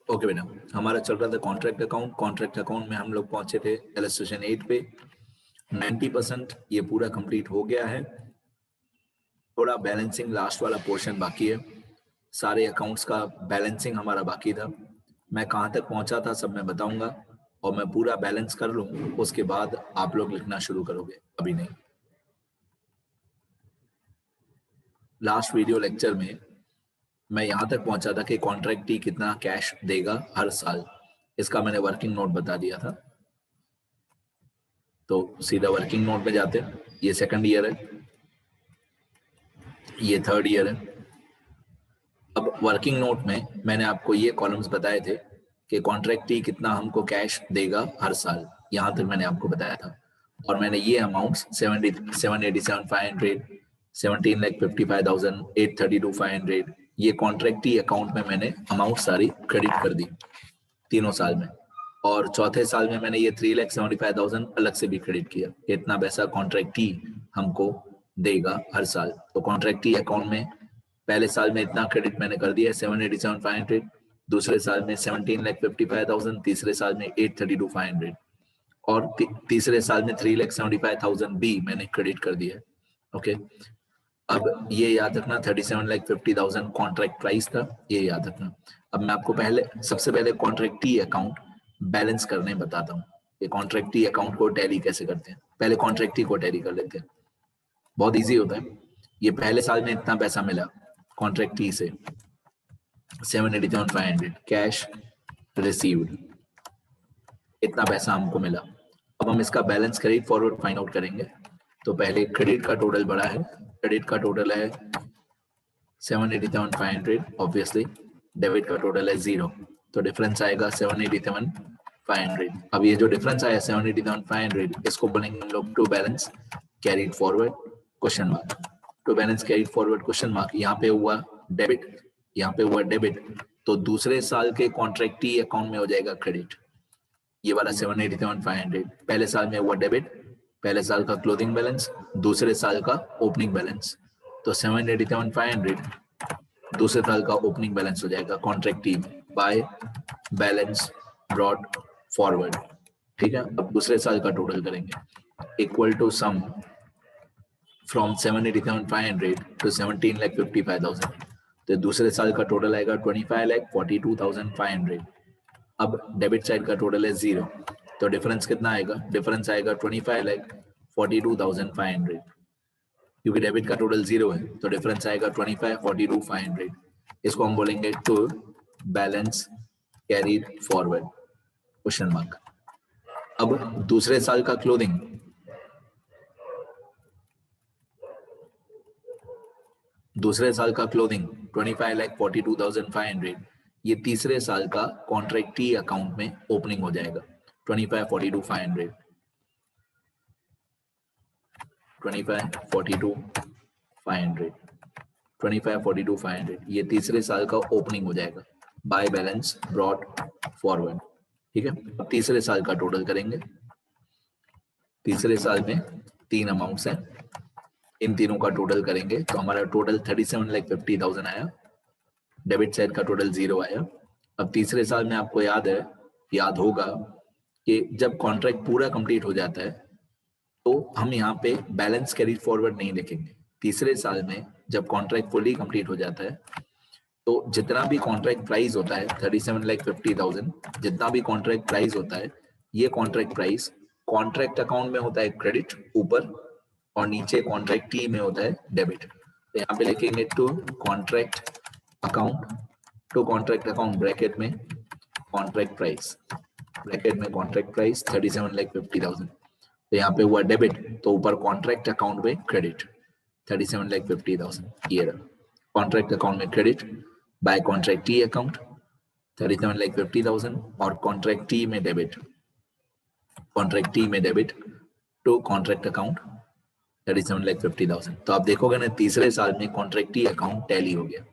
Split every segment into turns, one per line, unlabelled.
Okay बेटा, हमारा चल रहा था कॉन्ट्रैक्ट अकाउंट। कॉन्ट्रैक्ट अकाउंट में हम लोग पहुंचे थे इलस्ट्रेशन 8 पे। 90% ये पूरा कंप्लीट हो गया है। थोड़ा बैलेंसिंग लास्ट वाला पोर्शन बाकी है। सारे अकाउंट्स का बैलेंसिंग हमारा बाकी था। मैं कहाँ तक पहुंचा था सब मैं बताऊंगा, और मैं पूरा बैलेंस कर लूँ उसके बाद आप लोग लिखना शुरू करोगे, अभी नहीं। लास्ट वीडियो लेक्चर में मैं यहाँ तक पहुंचा था कि कॉन्ट्रैक्टी कितना कैश देगा हर साल, इसका मैंने वर्किंग नोट बता दिया था। तो सीधा वर्किंग नोट में जाते हैं। ये सेकंड ईयर है, ये थर्ड ईयर है। अब वर्किंग नोट में मैंने आपको ये कॉलम्स बताए थे कि कॉन्ट्रैक्टी कितना हमको कैश देगा हर साल, यहाँ तक मैंने आपको बताया था। और मैंने ये अमाउंट्स 787,500, 17,55,000, 832,500 ये कॉन्ट्रैक्टी अकाउंट में मैंने अमाउंट सारी क्रेडिट कर दी तीनों साल में। और चौथे साल में मैंने ये 3,75,000 अलग से भी क्रेडिट किया कि इतना पैसा कॉन्ट्रैक्टी हमको देगा हर साल। तो कॉन्ट्रैक्टी अकाउंट में पहले साल में इतना क्रेडिट मैंने कर दिया है 787,500, दूसरे साल में 17,55,000, तीसरे साल में 832,500 और तीसरे साल में 3,75,000 भी मैंने क्रेडिट कर दिया है। ओके, अब ये याद रखना 37,50,000 कॉन्ट्रैक्ट प्राइस था, ये याद रखना। अब मैं आपको सबसे पहले कॉन्ट्रैक्टी अकाउंट बैलेंस करने बताता हूँ कि कॉन्ट्रैक्टी अकाउंट को टैली कैसे करते हैं। पहले कॉन्ट्रैक्टी को टैली कर लेते हैं, बहुत इजी होता है। ये पहले साल में इतना पैसा मिला कॉन्ट्रैक्टी से 787,500 कैश रिसीव्ड, इतना पैसा हमको मिला। अब हम इसका balance credit forward find out करेंगे। तो पहले क्रेडिट का टोटल बड़ा है, क्रेडिट का टोटल है 787,500 ऑब्वियसली, डेबिट का टोटल है 0, तो डिफरेंस आएगा 787,500। अब ये जो डिफरेंस आया 787,500 इसको बोलेंगे हम लोग to balance carried forward question mark. To balance carried forward question mark, यहाँ पे हुआ डेबिट, यहाँ पे हुआ डेबिट, तो दूसरे साल के कॉन्ट्रैक्टी अकाउंट में हो जाएगा क्रेडिट। ये वाला 787,500 पहले साल में हुआ डेबिट, पहले साल का क्लोजिंग बैलेंस, दूसरे साल का ओपनिंग बैलेंस। तो 787,500 दूसरे साल का ओपनिंग बैलेंस हो जाएगा कॉन्ट्रैक्टी में बाय बैलेंस ब्रॉट फॉरवर्ड। ठीक है, अब दूसरे साल का टोटल करेंगे equal to sum from 787,500 to 17,55,000, तो दूसरे साल का टोटल आएगा 25,42,500। अब डेबिट साइड का टोटल है 0, तो डिफरेंस कितना आएगा, डिफरेंस आएगा 25,42,500, क्योंकि डेबिट का टोटल 0 है तो डिफरेंस आएगा 25,42,500। इसको हम बोलेंगे to balance carried forward question mark. अब दूसरे साल का क्लोजिंग, दूसरे साल का क्लोजिंग 25,42,500 ये तीसरे साल का कॉन्ट्रैक्टी अकाउंट में ओपनिंग हो जाएगा 25,42,500, 25,42,500, 25,42,500 ये तीसरे साल का ओपनिंग हो जाएगा बाय बैलेंस ब्रॉट फॉरवर्ड। ठीक है, अब तीसरे साल का टोटल करेंगे। तीसरे साल में 3 अमाउंट्स हैं, इन तीनों का टोटल करेंगे तो हमारा टोटल 37,50,000 आया, डेबिट साइड का टोटल 0 आया। अब तीसरे साल में आपको याद होगा कि जब कॉन्ट्रैक्ट पूरा कंप्लीट हो जाता है तो हम यहाँ पे बैलेंस कैरी फॉरवर्ड नहीं लिखेंगे। तीसरे साल में जब कॉन्ट्रैक्ट फुली कंप्लीट हो जाता है तो जितना भी कॉन्ट्रैक्ट प्राइस होता है 37,50,000 जितना भी कॉन्ट्रैक्ट प्राइस होता है, ये कॉन्ट्रैक्ट प्राइस कॉन्ट्रैक्ट अकाउंट में होता है क्रेडिट ऊपर, और नीचे कॉन्ट्रैक्टी में होता है डेबिट। तो यहाँ पे लिखेंगे to contract account, to contract account bracket में कॉन्ट्रैक्ट प्राइस, ब्रैकेट में कॉन्ट्रैक्ट प्राइस 37,50,000, तो यहाँ पे हुआ डेबिट तो ऊपर कॉन्ट्रैक्ट अकाउंट में क्रेडिट 37,50,000, ये रहा कॉन्ट्रैक्ट अकाउंट में क्रेडिट बाय कॉन्ट्रैक्टी अकाउंट 37,50,000 और कॉन्ट्रैक्टी में डेबिट, कॉन्ट्रैक्टी में डेबिट टू कॉन्ट्रैक्ट अकाउंट 37,50,000। तो आप देखोगे ना तीसरे साल में कॉन्ट्रैक्टी अकाउंट टैली हो गया,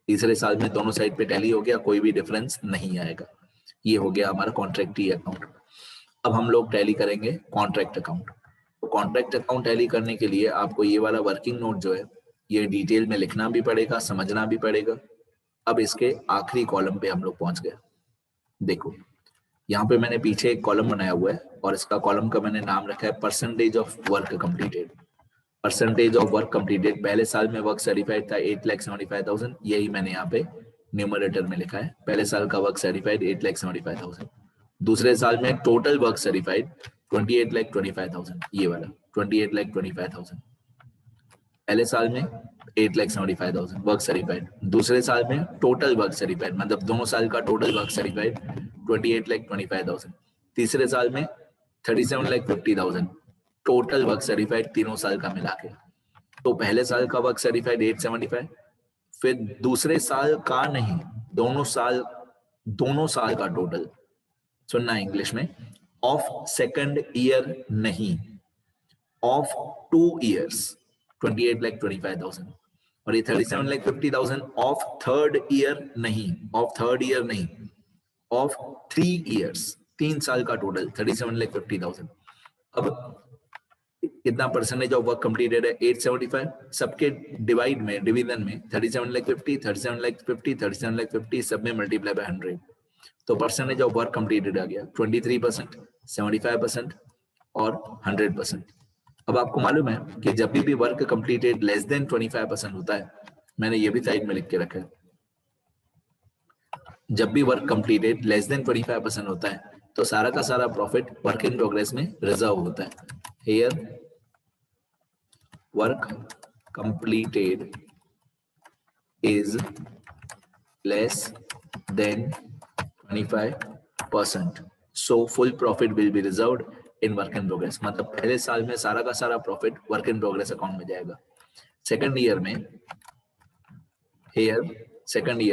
तीसरे साल में दोनों साइड पे टैली हो गया, कोई भी डिफरेंस नहीं आएगा। ये हो गया हमारा कॉन्ट्रैक्टी अकाउंट। अब हम लोग टैली करेंगे कॉन्ट्रैक्ट अकाउंट। तो कॉन्ट्रैक्ट अकाउंट टैली करने के लिए आपको ये वाला वर्किंग नोट जो है ये डिटेल में लिखना भी पड़ेगा, समझना भी पड़ेगा। अब इसके आखिरी कॉलम पे हम लोग पहुंच गए। देखो यहाँ पे मैंने पीछे एक कॉलम बनाया हुआ है और इसका कॉलम का मैंने नाम रखा है percentage of work completed. Percentage of work completed, पहले साल में वर्क सर्टिफाइड था 8,75,000, यही मैंने यहाँ पे न्यूमरेटर में लिखा है। पहले साल का वर्क सर्टिफाइड 8,75,000। दूसरे साल में टोटल वर्क सर्टिफाइड 28,25,000, ये वाला 28,25,000। पहले साल में 8,75,000 वर्क सर्टिफाइड। दूसरे साल में टोटल वर्क सर्टिफाइड, मतलब दोनों साल का टोटल वर्क सर्टिफाइड 28,25,000। तीसरे साल में 37,50,000 टोटल वर्क सर्टिफाइड तीनों साल का मिला के। तो पहले साल का वर्क सर्टिफाइड 875, फिर दूसरे साल का नहीं, दोनों साल का टोटल, सुनना इंग्लिश में, ऑफ सेकंड ईयर नहीं, ऑफ 2 years 28,25,000। और ये 37,50,000 ऑफ थर्ड ईयर नहीं, ऑफ 3 years, 3 साल का टोटल 37,50,000। अब कितना परसेंटेज ऑफ वर्क कंप्लीटेड है? 875। सबके डिवाइड में, डिवीजन में 37,50, 37,50, 37,50 सब में मल्टीप्लाई बाय 100, तो परसेंटेज ऑफ वर्क कंप्लीटेड आ गया 23%, 75% और 100%। अब आपको मालूम है कि जब भी वर्क कंप्लीटेड लेस देन 25% होता है, मैंने ये भी साइड में लिख के रखा है, जब भी वर्क कंप्लीटेड लेस देन 25% होता है तो सारा का सारा प्रॉफिट वर्क इन प्रोग्रेस में रिजर्व होता है। Here work completed is less than 25%, so full profit will be reserved in work in progress। मतलब पहले साल में सारा का सारा profit work in progress account में जाएगा। सेकंड ईयर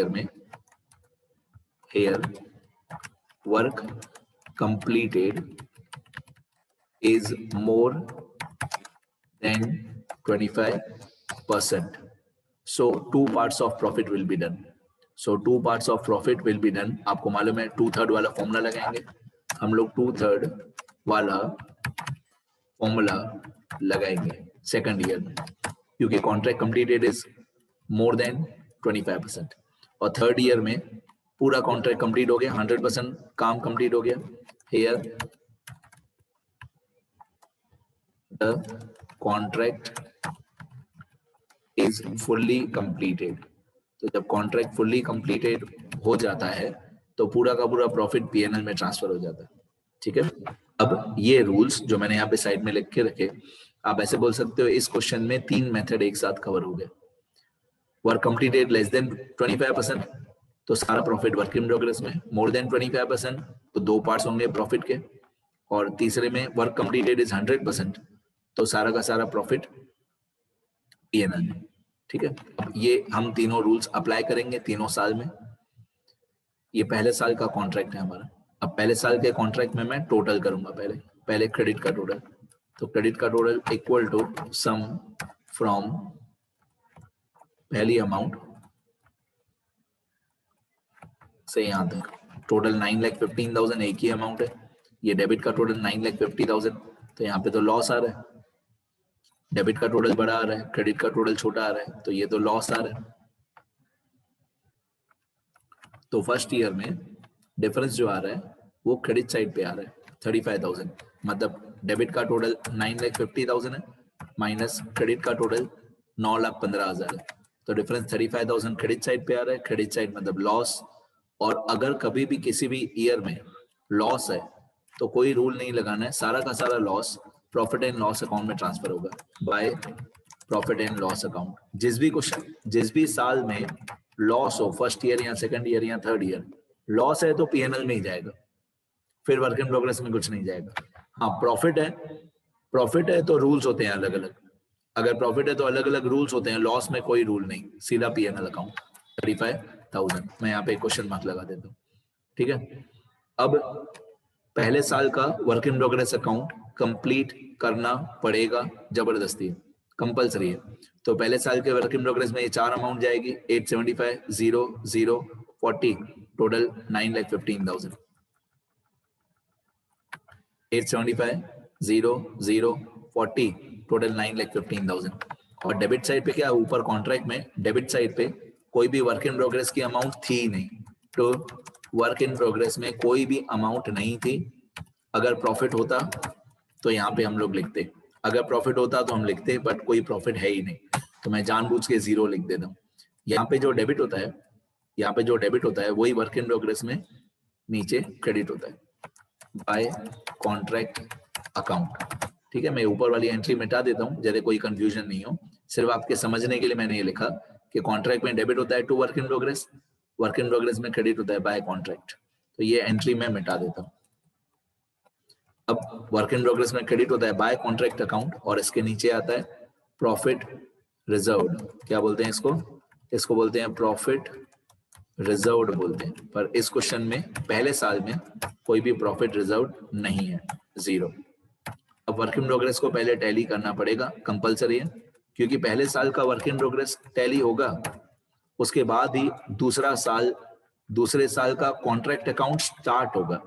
में, here work completed is more than 25%, so 2 parts of profit will be done। So 2 parts of profit will be done। आपको मालूम है 2/3 वाला फॉर्मूला लगाएंगे हम लोग, 2/3 वाला फॉर्मूला लगाएंगे सेकंड ईयर में, क्योंकि contract completed is more than 25%। और थर्ड ईयर में पूरा कॉन्ट्रैक्ट कंप्लीट हो गया, 100% काम कंप्लीट हो गया। Here the contract is fully completed. तो जब कॉन्ट्रैक्ट फुल्ली कंप्लीटेड हो जाता है तो पूरा का पूरा प्रॉफिट पीएनएल में ट्रांसफर हो जाता है। ठीक है, अब ये रूल्स जो मैंने यहाँ पे साइड में लिख के रखे, आप ऐसे बोल सकते हो इस क्वेश्चन में 3 मेथड एक साथ कवर हो गए। वर्क कंप्लीटेड लेस देन 25% तो सारा प्रॉफिट वर्क इन प्रोग्रेस में, मोर देन 25% तो 2 पार्ट्स होंगे प्रॉफिट के, और तीसरे में वर्क कंप्लीटेड इज 100% तो सारा का सारा प्रॉफिट पीएनएल में। ठीक है, ये हम तीनों रूल्स अप्लाई करेंगे तीनों साल में। ये पहले साल का कॉन्ट्रैक्ट है हमारा। अब पहले साल के कॉन्ट्रैक्ट में मैं टोटल करूंगा, पहले क्रेडिट का टोटल, तो क्रेडिट का total equal to sum from पहली अमाउंट से यहां तक, टोटल 9,15,000 एक ही अमाउंट है। ये डेबिट का टोटल 9,50,000, तो यहाँ पे तो लॉस आ रहा है, डेबिट का टोटल बड़ा आ रहा है, क्रेडिट का टोटल छोटा आ रहा है, तो ये तो लॉस आ रहा है। तो फर्स्ट ईयर में डिफरेंस जो आ रहा है वो क्रेडिट साइड पे आ रहा है 35,000, मतलब डेबिट का टोटल 9,50,000 है माइनस क्रेडिट का टोटल 9,15,000 है, तो डिफरेंस 35,000 क्रेडिट साइड पे आ रहा है। क्रेडिट साइड मतलब लॉस, और अगर कभी भी किसी भी ईयर में लॉस है तो कोई रूल नहीं लगाना है, सारा का सारा loss profit and loss account में ट्रांसफर होगा by profit and loss account. जिस भी साल में लॉस हो, फर्स्ट ईयर या सेकंड ईयर या थर्ड ईयर, लॉस है तो पीएनएल में ही जाएगा, फिर वर्क इन प्रोग्रेस में कुछ नहीं जाएगा। हाँ, प्रॉफिट है तो रूल्स होते हैं अलग अलग, अगर प्रॉफिट है तो अलग अलग रूल्स होते हैं, लॉस में कोई रूल नहीं, सीधा पीएनएल अकाउंट 35,000। मैं यहाँ पे क्वेश्चन मार्क लगा देता हूँ। ठीक है, अब पहले साल का work in progress account complete करना पड़ेगा, जबरदस्ती कंपलसरी है। तो पहले साल के वर्क इन प्रोग्रेस में ये 4 अमाउंट जाएगी, 875, 0, 0, 40, टोटल 9,15,000। 875, 0, 0, 40, टोटल 9,15,000। और डेबिट साइड पे क्या, ऊपर कॉन्ट्रैक्ट में डेबिट साइड पे कोई भी वर्क इन प्रोग्रेस की अमाउंट थी ही नहीं, तो वर्क इन प्रोग्रेस में कोई भी अमाउंट नहीं थी। अगर प्रॉफिट होता तो यहाँ पे हम लोग लिखते, अगर प्रॉफिट होता तो हम लिखते, बट कोई प्रॉफिट है ही नहीं, तो मैं जानबूझ के 0 लिख देता हूँ। यहाँ पे जो डेबिट होता है, यहाँ पे जो डेबिट होता है वही वर्क इन प्रोग्रेस में नीचे क्रेडिट होता है बाय कॉन्ट्रैक्ट अकाउंट। ठीक है, मैं ऊपर वाली एंट्री मिटा देता हूँ जैसे कोई कंफ्यूजन नहीं हो। सिर्फ आपके समझने के लिए मैंने ये लिखा कि कॉन्ट्रैक्ट में डेबिट होता है to work in progress, work in progress में क्रेडिट होता है बाय कॉन्ट्रैक्ट। तो ये एंट्री मैं मिटा देता हूँ। अब वर्क इन प्रोग्रेस में क्रेडिट होता है बाय कॉन्ट्रैक्ट अकाउंट और इसके नीचे आता है प्रॉफिट रिजर्व्ड। क्या बोलते हैं इसको? इसको बोलते हैं प्रॉफिट रिजर्व्ड बोलते हैं। पर इस क्वेश्चन में पहले साल में कोई भी प्रॉफिट रिजर्व्ड नहीं है, 0। अब वर्क इन प्रोग्रेस को पहले टैली करना पड़ेगा, कंपलसरी है, क्योंकि पहले साल का वर्क इन प्रोग्रेस टैली होगा, उसके बाद ही दूसरे साल का कॉन्ट्रैक्ट अकाउंट स्टार्ट होगा।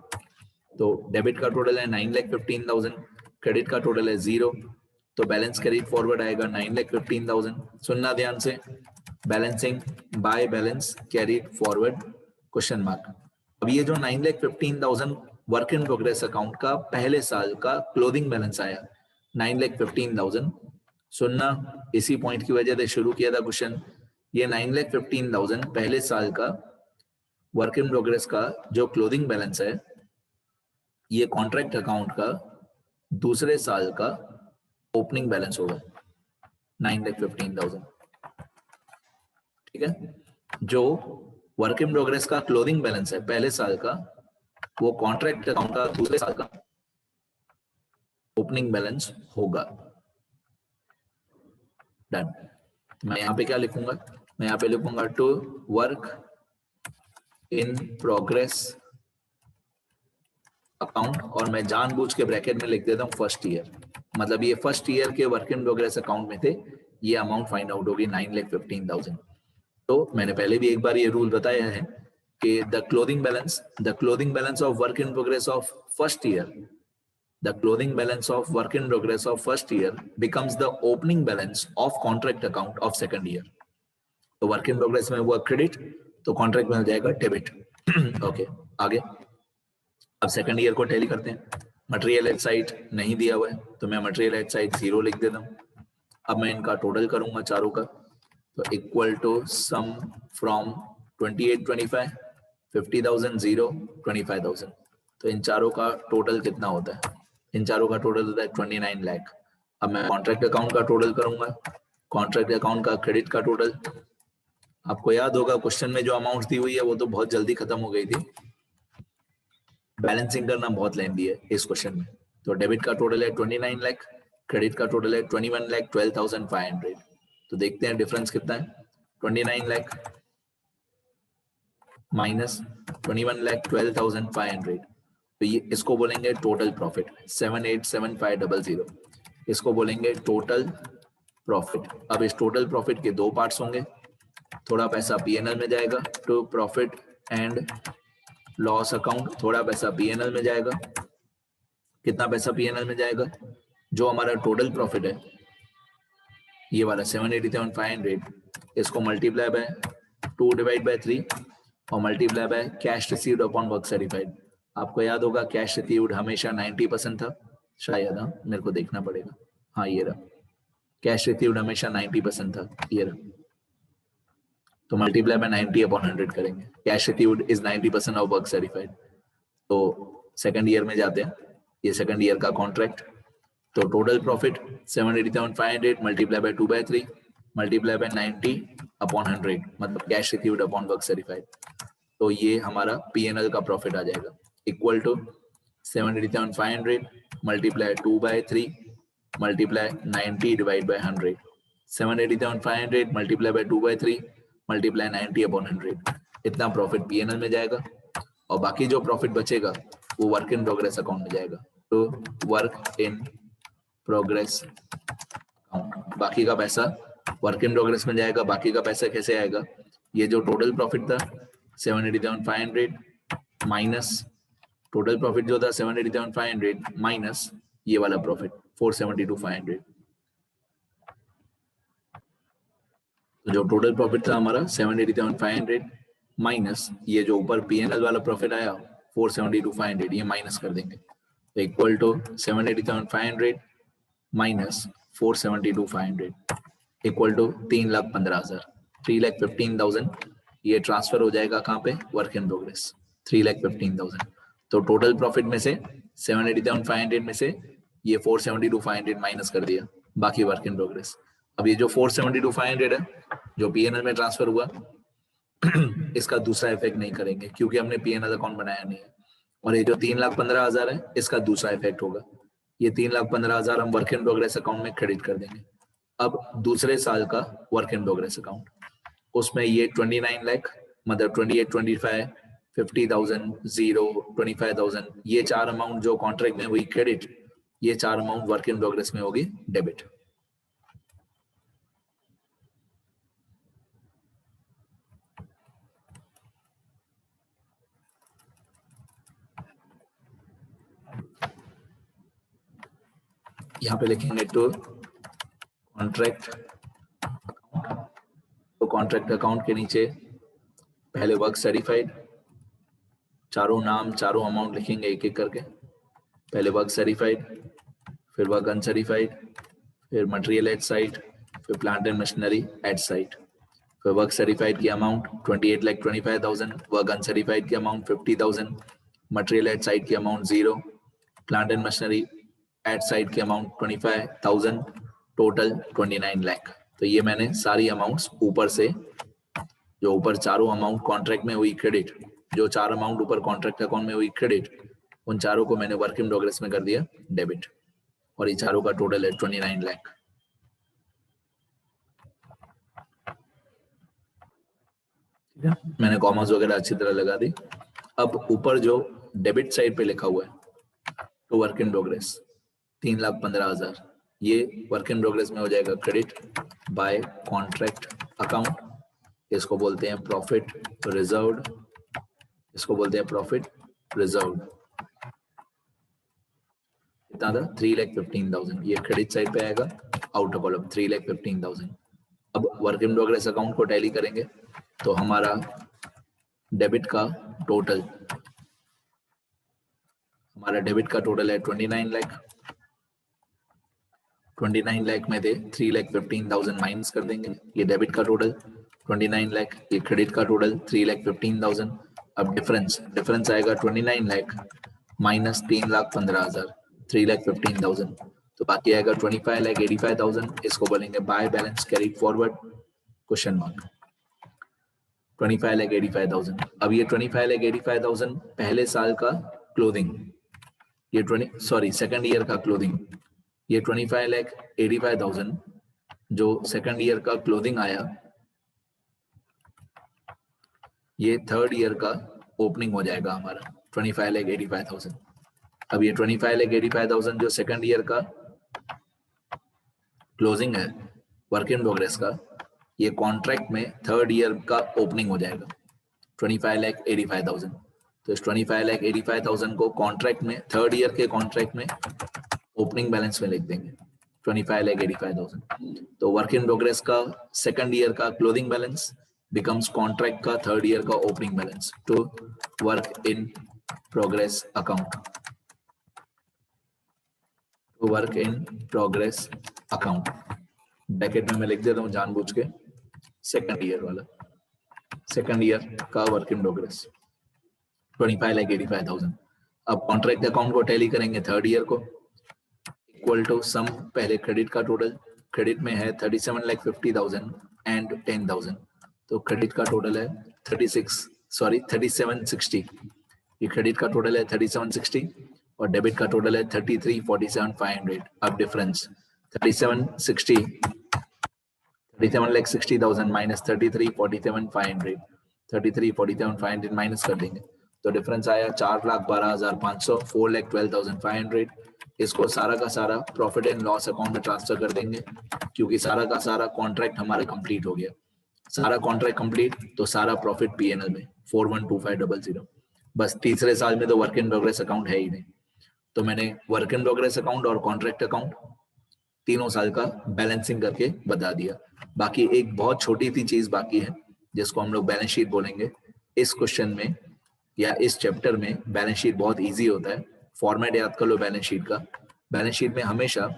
तो डेबिट का टोटल है 9,15,000, क्रेडिट का टोटल है 0, तो बैलेंस कैरीड फॉरवर्ड आएगा 9,15,000। सुनना ध्यान से, balancing by balance carried forward question mark. अब ये जो 9,15,000 वर्क इन प्रोग्रेस अकाउंट का पहले साल का क्लोजिंग बैलेंस आया 9,15,000। सुनना, इसी पॉइंट की वजह से शुरू किया था क्वेश्चन। ये 9,15,000 पहले साल का वर्क इन प्रोग्रेस का जो क्लोजिंग बैलेंस है, ये कॉन्ट्रैक्ट अकाउंट का दूसरे साल का ओपनिंग बैलेंस होगा 9,15,000। ठीक है, जो वर्क इन प्रोग्रेस का क्लोजिंग बैलेंस है पहले साल का, वो कॉन्ट्रैक्ट अकाउंट का दूसरे साल का ओपनिंग बैलेंस होगा। डन। मैं यहाँ पे क्या लिखूंगा? मैं यहाँ पे लिखूंगा to work in progress account, और मैं जानबूझ के ब्रैकेट में लिख देता हूँ फर्स्ट ईयर। मतलब ये फर्स्ट ईयर के वर्क इन प्रोग्रेस अकाउंट में थे, ये अमाउंट फाइंड आउट होगी 9,15,000। तो मैंने पहले भी एक बार ये रूल बताया है कि the closing balance of work in progress of first year, the closing balance of work in progress of first year becomes the opening balance of contract account of second year। तो work in progress में हुआ credit, तो contract में हो जाएगा debit. Okay, आगे अब second year को टैली करते हैं। मटेरियल एट साइड नहीं दिया हुआ है, तो मैं मटेरियल एट साइड 0 लिख देता हूँ। अब मैं इनका टोटल करूंगा चारों का, तो इक्वल टू सम फ्रॉम 2825, 50,000, 0, 25,000। तो इन चारों का टोटल कितना होता है? इन चारों का टोटल होता है 29 लाख। अब मैं कॉन्ट्रैक्ट अकाउंट का टोटल करूंगा, कॉन्ट्रैक्ट अकाउंट का क्रेडिट का टोटल। आपको याद होगा क्वेश्चन में जो अमाउंट दी हुई है वो तो बहुत जल्दी खत्म हो गई थी, बैलेंसिंग करना बहुत लेंदी है इस क्वेश्चन में। तो डेबिट का टोटल है 29 लाख, क्रेडिट का टोटल है 21,12,500। तो देखते हैं डिफरेंस कितना है। 29 लाख माइनस 21,12,500, तो ये इसको बोलेंगे टोटल प्रॉफिट 787500। इसको बोलेंगे टोटल प्रॉफिट। अब इस टोटल प्रॉफिट के दो पार्ट्स होंगे, थोड़ा पैसा पीएनएल में जाएगा to profit and loss account, थोड़ा पैसा पीएनएल में जाएगा। कितना पैसा पीएनएल में जाएगा? जो हमारा टोटल प्रॉफिट है ये वाला 787,500, इसको मल्टीप्लाई बाय 2 डिवाइड बाय 3 और multiply by cash received upon work certified. आपको याद होगा कैश रिसीव्ड हमेशा 90% था शायद, हाँ मेरे को देखना पड़ेगा, हाँ ये रहा, कैश रिसीव्ड हमेशा 90% था, ये रहा। तो मल्टीप्लाई बाय 90 अपॉन 100 करेंगे। Cash received is 90% of work certified. तो सेकंड ईयर में जाते हैं, ये सेकंड ईयर का कॉन्ट्रैक्ट। तो total profit 787,500 multiply by 2/3 multiply by 90 upon 100, मतलब cash received upon work certified. तो ये हमारा पीएनएल का प्रॉफिट आ जाएगा equal to 787,500 multiply 2/3 multiply 90 divide by 100। 787,500 multiply by 2/3 multiply 90 upon 100, इतना प्रॉफिट पीएनएल में जाएगा। और बाकी जो प्रॉफिट बचेगा वो वर्क इन प्रोग्रेस अकाउंट में जाएगा। तो वर्क इन प्रोग्रेस अकाउंट, बाकी का पैसा वर्क इन प्रोग्रेस में जाएगा। बाकी का पैसा कैसे आएगा? ये जो टोटल प्रॉफिट था 787,500 माइनस टोटल प्रॉफिट जो था 787,500 माइनस ये वाला प्रॉफिट 472,500। तो जो टोटल प्रॉफिट था हमारा 787,500 माइनस ये जो ऊपर P&L वाला प्रॉफिट आया 472,500 ये माइनस कर देंगे, तो equal to 787,500 minus 472,500 equal to 3,15,000, 3,15,000 ये ट्रांसफर हो जाएगा कहाँ पे, वर्क इन प्रोग्रेस 3,15,000। तो टोटल प्रॉफिट में से 787,500 में से ये 472,500 माइनस कर दिया, बाकी वर्क इन प्रोग्रेस। अब ये जो 472,500 है जो P&L में ट्रांसफर हुआ इसका दूसरा इफेक्ट नहीं करेंगे क्योंकि हमने P&L अकाउंट बनाया नहीं है, और ये जो 3,15,000 है इसका दूसरा इफेक्ट होगा, ये 3,15,000 हम वर्क इन प्रोग्रेस अकाउंट में क्रेडिट कर देंगे। अब दूसरे साल का वर्क इन प्रोग्रेस अकाउंट, उसमें ये 29 लाख मतलब 28, 25, 50,000, 0, 25,000 ये चार अमाउंट जो कॉन्ट्रैक्ट में हुई क्रेडिट, ये चार अमाउंट वर्क इन प्रोग्रेस में होगी डेबिट। यहाँ पे लिखेंगे टू कॉन्ट्रैक्ट अकाउंट, तो कॉन्ट्रैक्ट अकाउंट के नीचे पहले वर्क सर्टिफाइड, चारों नाम चारों अमाउंट लिखेंगे एक एक करके, पहले वर्क सर्टिफाइड, फिर वर्क अनसर्टिफाइड, फिर मटेरियल एट साइट, फिर plant and machinery at site. फिर वर्क सर्टिफाइड की अमाउंट 28,25,000, वर्क अनसर्टिफाइड की अमाउंट 50,000, मटेरियल एट साइट की amount 0, plant and machinery at site की अमाउंट 25,000, टोटल 29 लाख। तो ये मैंने सारी अमाउंट्स ऊपर से, जो ऊपर चारों अमाउंट कॉन्ट्रैक्ट में हुई क्रेडिट, जो चार अमाउंट ऊपर कॉन्ट्रैक्ट अकाउंट में हुई क्रेडिट, उन चारों को मैंने वर्क इन प्रोग्रेस में कर दिया डेबिट, और ये चारों का टोटल है 29 लाख। ठीक है, मैंने कॉमर्स वगैरह अच्छी तरह लगा दी। अब ऊपर जो डेबिट साइड पे लिखा हुआ है तो वर्क इन प्रोग्रेस 3,15,000 ये वर्क इन प्रोग्रेस में हो जाएगा क्रेडिट बाय कॉन्ट्रैक्ट अकाउंट, इसको बोलते हैं प्रॉफिट रिजर्व्ड, इसको बोलते हैं प्रॉफिट रिजर्व्ड। कितना था 3,15,000, ये क्रेडिट साइड पे आएगा, आउटर कॉलम 3,15,000। अब वर्क इन प्रोग्रेस अकाउंट को टैली करेंगे तो हमारा डेबिट का टोटल, हमारा डेबिट का टोटल है 29 लाख, 29 लाख में से 3,15,000 माइनस कर देंगे, ये डेबिट का टोटल 29 लाख, ये क्रेडिट का टोटल 3,15,000। अब डिफरेंस आएगा 29 लाख माइनस 3,15,000, 3,15,000, तो बाकी आएगा 25,85,000, इसको बोलेंगे by balance carried forward question mark 25,85,000। अब ये 25,85,000 पहले साल का क्लोथिंग, ये सेकंड ईयर का क्लोथिंग, ये 25,85,000 जो सेकंड ईयर का क्लोथिंग आया, ये थर्ड ईयर का ओपनिंग हो जाएगा हमारा 25,85,000। अब ये 25,85,000 जो सेकंड ईयर का क्लोजिंग है वर्क इन प्रोग्रेस का, ये कॉन्ट्रैक्ट में थर्ड ईयर का ओपनिंग हो जाएगा 25,85,000। तो इस 25,85,000 को कॉन्ट्रैक्ट में, थर्ड ईयर के कॉन्ट्रैक्ट में ओपनिंग बैलेंस में लिख देंगे 25,85,000। तो वर्क इन प्रोग्रेस का सेकंड ईयर का क्लोजिंग बैलेंस बिकम्स कॉन्ट्रैक्ट का थर्ड ईयर का opening balance to work in progress account, तो work in progress account bracket में मैं लिख देता हूँ जानबूझ के, सेकंड ईयर वाला, सेकंड ईयर का वर्क इन प्रोग्रेस 25,85,000। अब कॉन्ट्रैक्ट अकाउंट को टैली करेंगे थर्ड ईयर को, इक्वल टू सम, पहले क्रेडिट का टोटल, क्रेडिट में है 37,50,000 एंड 10,000, तो क्रेडिट का टोटल है 3760, ये क्रेडिट का टोटल है 3760 और डेबिट का टोटल है 33,47,500। अब डिफरेंस 37,60,000 माइनस 33,47,500, 33,47,500 माइनस कर देंगे तो डिफरेंस आया 4,12,500, 4,12,500। इसको सारा का सारा प्रॉफिट एंड लॉस अकाउंट में ट्रांसफर कर देंगे क्योंकि सारा का सारा कॉन्ट्रैक्ट हमारा कंप्लीट हो गया, सारा कॉन्ट्रैक्ट कंप्लीट तो सारा प्रॉफिट P&L में 412500। बस तीसरे साल में तो वर्क इन प्रोग्रेस अकाउंट है ही नहीं, तो मैंने वर्क इन प्रोग्रेस अकाउंट और कॉन्ट्रैक्ट अकाउंट तीनों साल का बैलेंसिंग करके बता दिया। बाकी एक बहुत छोटी सी चीज बाकी है जिसको हम लोग बैलेंस शीट बोलेंगे, इस क्वेश्चन में या इस चैप्टर में बैलेंस शीट बहुत इजी होता है। फॉर्मेट याद कर लो बैलेंस शीट का। बैलेंस शीट में हमेशा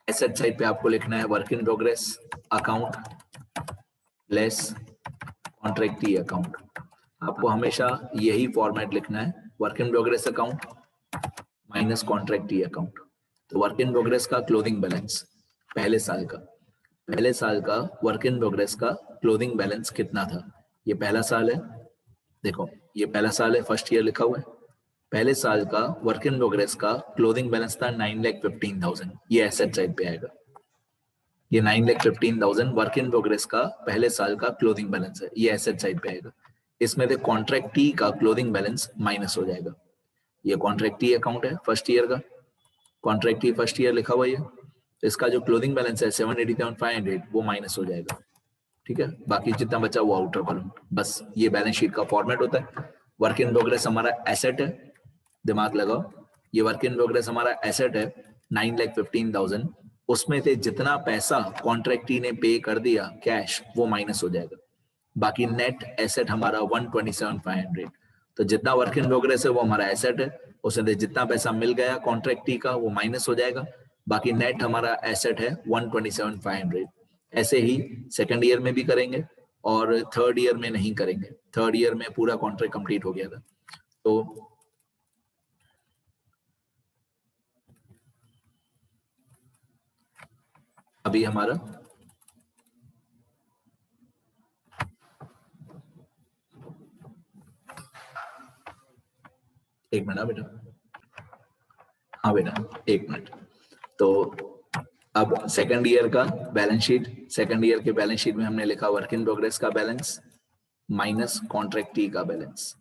एसेट साइड पे आपको लिखना है work in progress account less contractee account. आपको हमेशा यही फॉर्मेट लिखना है, work in progress account minus contractee account. तो वर्क इन प्रोग्रेस का क्लोजिंग बैलेंस पहले साल का वर्क इन प्रोग्रेस का क्लोजिंग बैलेंस कितना था। ये पहला साल है, देखो ये पहला साल है, फर्स्ट ईयर लिखा हुआ है। पहले साल का वर्क इन प्रोग्रेस का क्लोजिंग बैलेंस था 9,15,000। ये एसेट साइड पे आएगा। ये 9,15,000 वर्क इन प्रोग्रेस का पहले साल का क्लोजिंग बैलेंस है, ये एसेट साइड पे आएगा। इसमें से कॉन्ट्रैक्टी का क्लोजिंग बैलेंस माइनस हो जाएगा। ये कॉन्ट्रैक्टी अकाउंट है फर्स्ट ईयर का, कॉन्ट्रैक्टी फर्स्ट ईयर लिखा हुआ है। इसका जो क्लोजिंग बैलेंस है 787,500 वो माइनस हो जाएगा। ठीक है, बाकी जितना बचा वो आउटर कॉलम। बस ये बैलेंस शीट का फॉर्मेट होता है। वर्क इन प्रोग्रेस हमारा एसेट है, दिमाग लगाओ, ये वर्क इन प्रोग्रेस हमारा एसेट है 9,15,000। उसमें से जितना पैसा कॉन्ट्रैक्टी ने पे कर दिया कैश वो माइनस हो जाएगा। बाकी नेट एसेट हमारा 127,500। तो जितना वर्क इन प्रोग्रेस है वो हमारा एसेट है, उसमें जितना पैसा मिल गया कॉन्ट्रैक्टी का वो माइनस हो जाएगा। बाकी नेट हमारा एसेट है 127,500। ऐसे ही सेकंड ईयर में भी करेंगे और थर्ड ईयर में नहीं करेंगे। थर्ड ईयर में पूरा कॉन्ट्रैक्ट कंप्लीट हो गया था। तो अभी हमारा एक मिनट बेटा, हाँ बेटा एक मिनट। तो अब सेकंड ईयर का बैलेंस शीट, सेकंड ईयर के बैलेंस शीट में हमने लिखा वर्क इन प्रोग्रेस का बैलेंस माइनस कॉन्ट्रैक्टी का बैलेंस।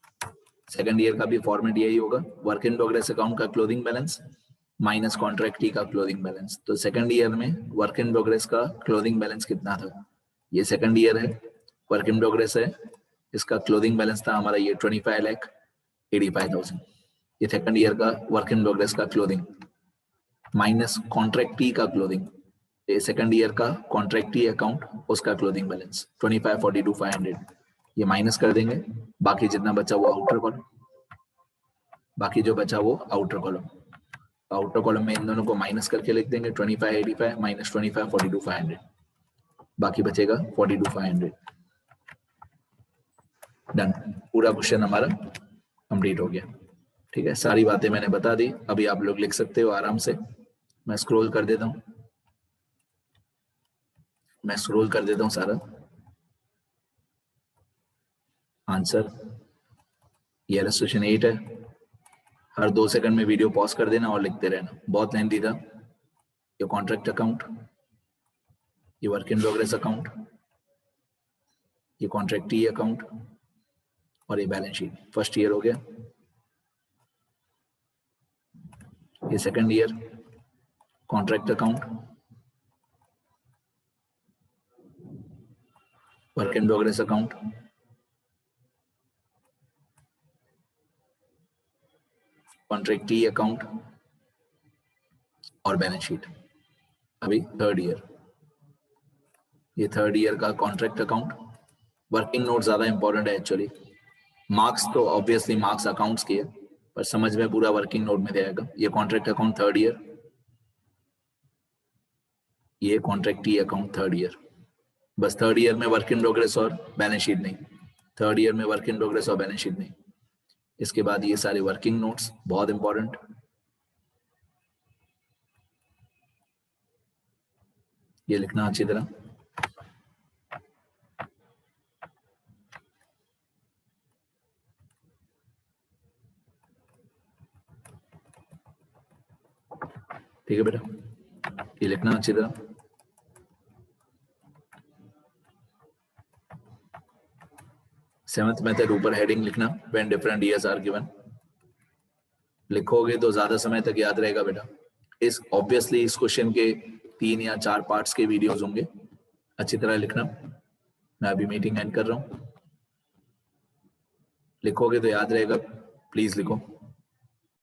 सेकंड ईयर का भी फॉर्मेट यही होगा, वर्क इन प्रोग्रेस अकाउंट का क्लोजिंग बैलेंस माइनस कॉन्ट्रैक्टी का क्लोजिंग बैलेंस। तो सेकंड ईयर में वर्क इन प्रोग्रेस का क्लोजिंग बैलेंस कितना था, ये सेकंड ईयर है, वर्क इन प्रोग्रेस है, इसका क्लोजिंग बैलेंस था हमारा ये 25,85,000। ये सेकंड ईयर का वर्क इन प्रोग्रेस का क्लोजिंग माइनस कॉन्ट्रैक्टी का क्लोजिंग। ये सेकंड ईयर का कॉन्ट्रैक्टी अकाउंट उसका क्लोजिंग बैलेंस 25,42,500 ये माइनस कर देंगे। बाकी जितना बचा वो आउटर कॉलम, बाकी जो बचा वो आउटर कॉलम। आउटर कॉलम में इन दोनों को माइनस करके लिख देंगे 25,85 माइनस 25,42,500, बाकी बचेगा 42,500। डन, पूरा क्वेश्चन हमारा कंप्लीट हो गया। ठीक है, सारी बातें मैंने बता दी। अभी आप लोग लिख सकते हो आराम से। मैं स्क्रॉल कर देता हूँ, मैं स्क्रॉल कर देता हूँ सारा आंसर। ये इलस्ट्रेशन 8 है। हर 2 सेकंड में वीडियो पॉज कर देना और लिखते रहना, बहुत लेंथी था। ये कॉन्ट्रैक्ट अकाउंट, ये वर्क इन प्रोग्रेस अकाउंट, ये कॉन्ट्रैक्टी अकाउंट और ये बैलेंस शीट। फर्स्ट ईयर हो गया, ये second year contract account, work in progress account, contractee account और बैलेंस शीट। अभी थर्ड ईयर, ये थर्ड ईयर का कॉन्ट्रैक्ट अकाउंट। वर्किंग नोट ज्यादा इंपॉर्टेंट है एक्चुअली, मार्क्स तो ऑब्वियसली मार्क्स अकाउंट्स की है पर समझ में पूरा वर्किंग नोट में जाएगा। ये कॉन्ट्रैक्ट अकाउंट थर्ड ईयर, ये कॉन्ट्रैक्टी अकाउंट थर्ड ईयर। बस थर्ड ईयर में वर्क इन प्रोग्रेस और बैलेंस शीट नहीं, थर्ड ईयर में वर्क इन प्रोग्रेस और बैलेंस शीट नहीं। इसके बाद ये सारे वर्किंग नोट्स बहुत इंपॉर्टेंट, ये लिखना अच्छी तरह। ठीक है बेटा, ये लिखना अच्छी तरह। सेवंथ मेथड ऊपर हेडिंग लिखना, when different years are given. लिखोगे तो ज्यादा समय तक याद रहेगा बेटा। इस ऑब्वियसली इस क्वेश्चन के 3 या 4 पार्ट्स के वीडियोस होंगे, अच्छी तरह लिखना। मैं अभी मीटिंग एंड कर रहा हूँ, लिखोगे तो याद रहेगा, प्लीज लिखो।